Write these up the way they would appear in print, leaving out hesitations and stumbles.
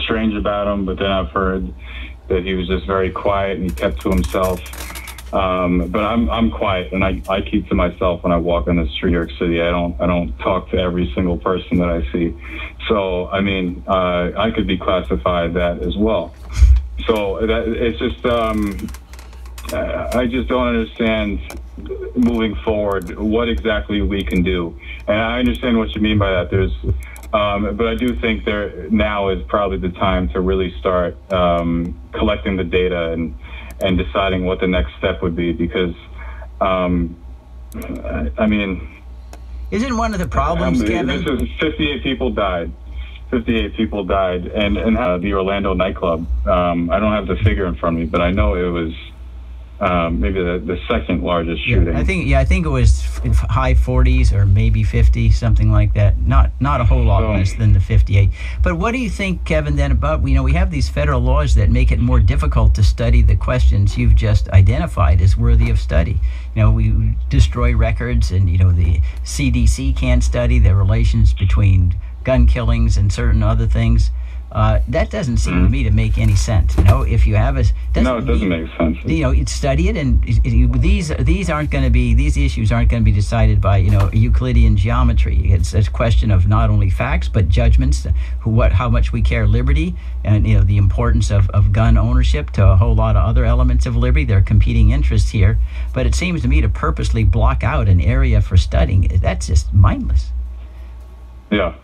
strange about him, but then I've heard that he was just very quiet and he kept to himself. But I'm quiet, and I keep to myself when I walk on the street in New York City. I don't talk to every single person that I see. So I mean, I could be classified that as well. So it's just I just don't understand moving forward what exactly we can do. And I understand what you mean by that. But I do think there now is probably the time to really start collecting the data and deciding what the next step would be, because I mean, isn't one of the problems, Kevin? This is 58 people died. 58 people died, and the Orlando nightclub. I don't have the figure in front of me, but I know it was maybe the second largest shooting. I think it was high 40s or maybe 50, something like that. Not a whole lot less than the 58. But what do you think, Kevin, then about, we have these federal laws that make it more difficult to study the questions you've just identified as worthy of study. We destroy records, and the CDC can't study the relations between gun killings and certain other things. That doesn't seem to me to make any sense. If you have no, it doesn't make sense. Study it, and these issues aren't going to be decided by Euclidean geometry. It's a question of not only facts but judgments, how much we care liberty, and the importance of gun ownership to a whole lot of other elements of liberty. There are competing interests here, but it seems to me to purposely block out an area for studying, that's just mindless. Yeah.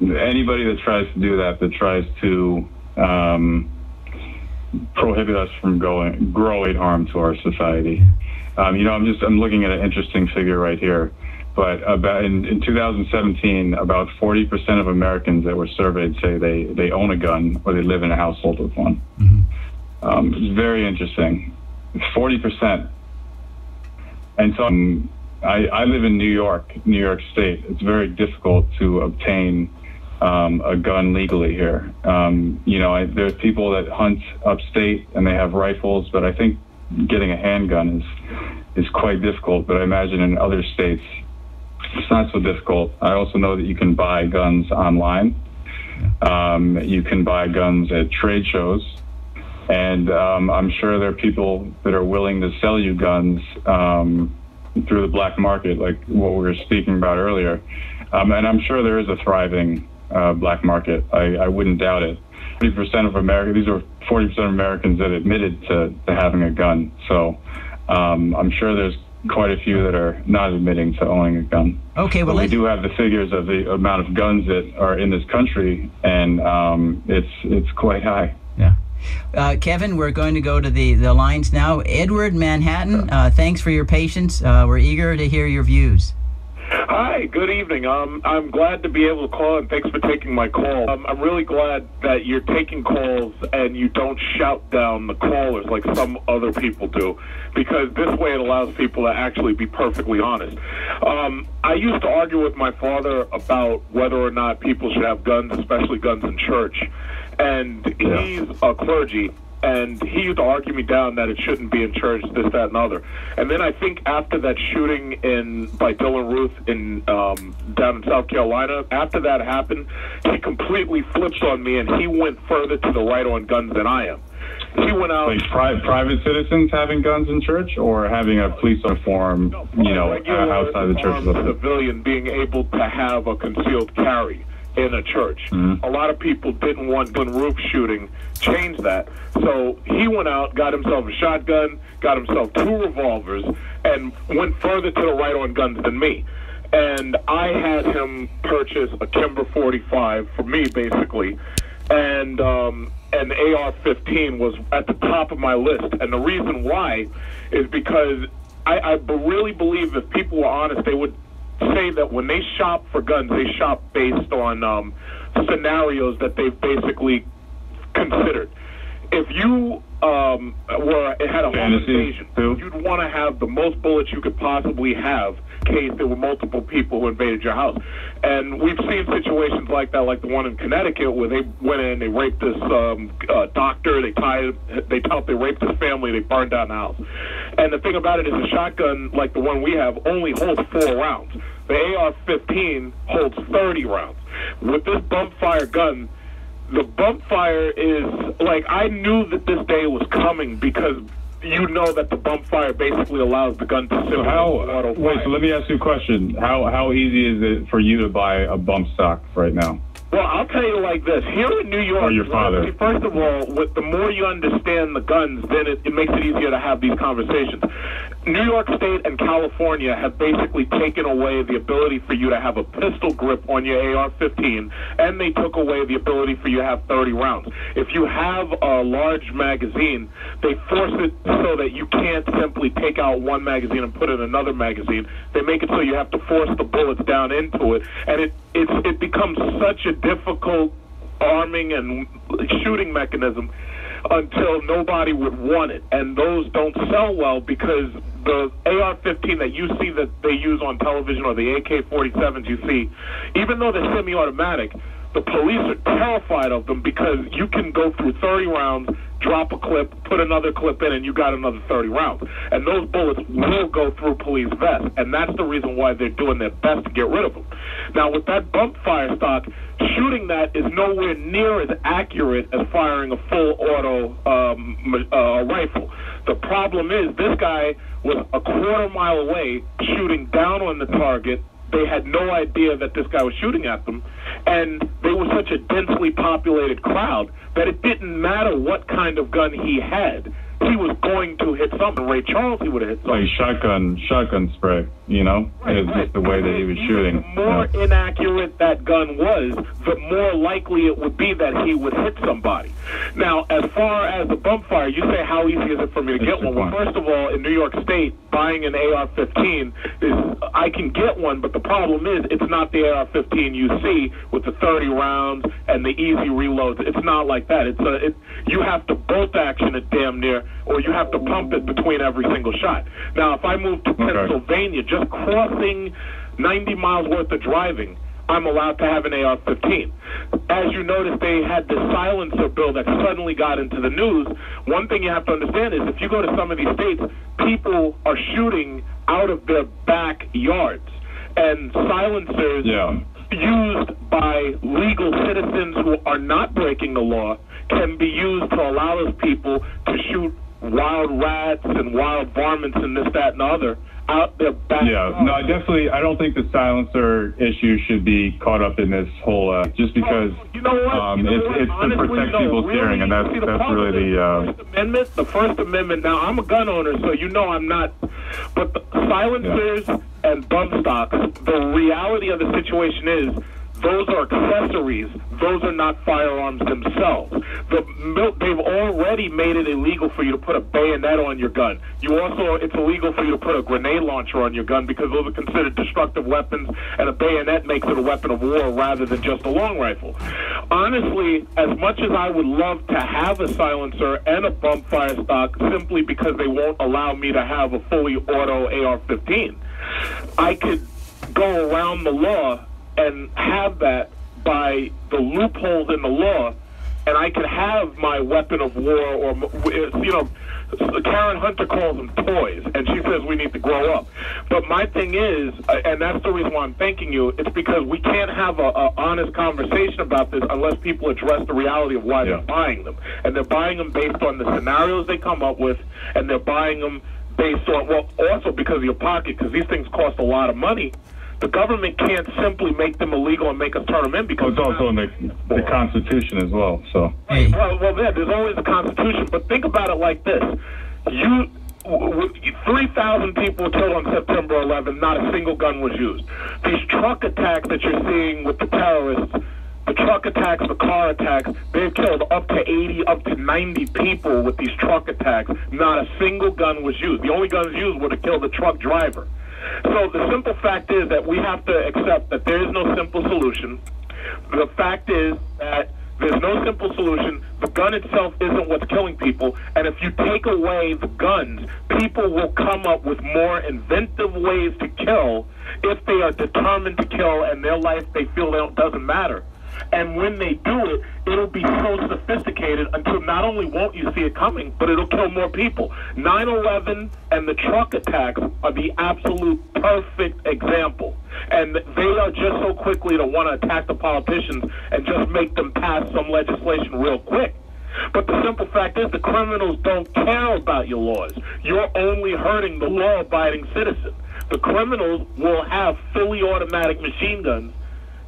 Anybody that tries to do that tries to prohibit us from growing harm to our society. I'm looking at an interesting figure right here, but about in 2017, about 40% of Americans that were surveyed say they own a gun or they live in a household with one. Mm-hmm. It's very interesting. It's 40%. And so I live in New York State. It's very difficult to obtain a gun legally here. There's people that hunt upstate and they have rifles, but I think getting a handgun is quite difficult. But I imagine in other states it's not so difficult. I also know that you can buy guns online. You can buy guns at trade shows, and I'm sure there are people that are willing to sell you guns through the black market, like what we were speaking about earlier. And I'm sure there is a thriving black market. I wouldn't doubt it. 40% of America, these are 40% of Americans that admitted to having a gun. So I'm sure there's quite a few that are not admitting to owning a gun. Okay, well, we do have the figures of the amount of guns that are in this country, and it's quite high. Yeah. Kevin, we're going to go to the lines now. Edward, Manhattan, thanks for your patience. We're eager to hear your views. Hi, good evening. I'm glad to be able to call, and thanks for taking my call. I'm really glad that you're taking calls and you don't shout down the callers like some other people do, because this way it allows people to actually be perfectly honest. I used to argue with my father about whether or not people should have guns, especially guns in church, and he's a clergy. And he used to argue me down that it shouldn't be in church, this, that, and other. And then I think after that shooting by Dylan Ruth down in South Carolina, after that happened, he completely flipped on me, and he went further to the right on guns than I am. He went out... Like private citizens having guns in church, or having a police uniform, outside the church? Civilian being able to have a concealed carry in a church. Mm-hmm. A lot of people didn't want Dylan Roof shooting, change that. So he went out, got himself a shotgun, got himself 2 revolvers, and went further to the right on guns than me. And I had him purchase a Kimber 45 for me, basically, and an AR-15 was at the top of my list. And the reason why is because I really believe if people were honest, they would say that when they shop for guns, they shop based on scenarios that they've basically considered. If you had a home invasion, you'd want to have the most bullets you could possibly have in case there were multiple people who invaded your house. And we've seen situations like that, like the one in Connecticut, where they went in, they raped this doctor, they raped his family, they burned down the house. And the thing about it is, a shotgun like the one we have only holds 4 rounds. The AR-15 holds 30 rounds. With this bump fire gun, the bump fire is like, I knew that this day was coming because you know that the bump fire basically allows the gun to simulate auto fire. Wait, so let me ask you a question. How easy is it for you to buy a bump stock right now? Well, I'll tell you like this. Here in New York, or your father. First of all, the more you understand the guns, then it makes it easier to have these conversations. New York State and California have basically taken away the ability for you to have a pistol grip on your AR-15, and they took away the ability for you to have 30 rounds. If you have a large magazine, they force it so that you can't simply take out one magazine and put in another magazine. They make it so you have to force the bullets down into it, and it becomes such a difficult arming and shooting mechanism until nobody would want it. And those don't sell well because the AR-15 that you see that they use on television, or the AK-47s you see, even though they're semi-automatic, the police are terrified of them because you can go through 30 rounds, drop a clip, put another clip in, and you got another 30 rounds. And those bullets will go through police vests, and that's the reason why they're doing their best to get rid of them. Now, with that bump fire stock, shooting that is nowhere near as accurate as firing a full auto rifle. The problem is this guy was a quarter mile away shooting down on the target. They had no idea that this guy was shooting at them, and they were such a densely populated crowd that it didn't matter what kind of gun he had. He was going to hit something. Ray Charles, he would have hit something. Like shotgun spray, you know? It's just the way that he was shooting. The more inaccurate that gun was, the more likely it would be that he would hit somebody. Now, as far as the bump fire, you say, how easy is it for me to get one? Well, first of all, in New York State, buying an AR-15 is, I can get one, but the problem is it's not the AR-15 you see with the 30 rounds and the easy reloads. It's not like that. You have to bolt action it damn near, or you have to pump it between every single shot. Now, if I move to Pennsylvania, just crossing 90 miles worth of driving, I'm allowed to have an AR-15. As you notice, they had this silencer bill that suddenly got into the news. One thing you have to understand is if you go to some of these states, people are shooting out of their backyards. And silencers used by legal citizens who are not breaking the law can be used to allow those people to shoot wild rats and wild varmints and this, that, and the other out their back. Yeah, no, I don't think the silencer issue should be caught up in this whole, just because you know what? It's to protect people's hearing, and that's really the First Amendment. Now, I'm a gun owner, so you know I'm not, but the silencers and bump stocks, the reality of the situation is those are accessories. Those are not firearms themselves. They've already made it illegal for you to put a bayonet on your gun. It's illegal for you to put a grenade launcher on your gun because those are considered destructive weapons, and a bayonet makes it a weapon of war rather than just a long rifle. Honestly, as much as I would love to have a silencer and a bump fire stock simply because they won't allow me to have a fully auto AR-15, I could go around the law and have that by the loopholes in the law, and I could have my weapon of war, or, you know, Karen Hunter calls them toys, and she says we need to grow up. But my thing is, and that's the reason why I'm thanking you, it's because we can't have a honest conversation about this unless people address the reality of why they're buying them. And they're buying them based on the scenarios they come up with, and they're buying them based on, well, also because of your pocket, because these things cost a lot of money. The government can't simply make them illegal and make us turn them in because it's also in the Constitution as well. So well, there's always a Constitution, but think about it like this: 3,000 people were killed on September 11th. Not a single gun was used. These truck attacks that you're seeing with the terrorists, the truck attacks, the car attacks, they've killed up to 80, up to 90 people with these truck attacks. Not a single gun was used. The only guns used were to kill the truck driver. So the simple fact is that we have to accept that there is no simple solution. The fact is that there's no simple solution. The gun itself isn't what's killing people. And if you take away the guns, people will come up with more inventive ways to kill if they are determined to kill and their life they feel doesn't matter. And when they do it, it'll be so sophisticated until not only won't you see it coming, but it'll kill more people. 9/11 and the truck attacks are the absolute perfect example. And they are just so quickly to want to attack the politicians and just make them pass some legislation real quick. But the simple fact is the criminals don't care about your laws. You're only hurting the law-abiding citizen. The criminals will have fully automatic machine guns,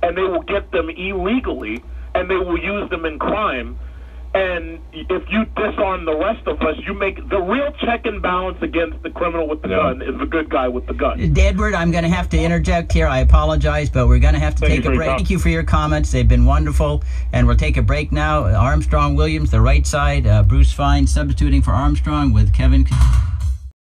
and they will get them illegally, and they will use them in crime. And if you disarm the rest of us, you make the real check and balance against the criminal with the gun is the good guy with the gun. Edward, I'm going to have to interject here. I apologize, but we're going to have to take a break. Thank you for your comments. They've been wonderful. And we'll take a break now. Armstrong Williams, the right side. Bruce Fine substituting for Armstrong with Kevin.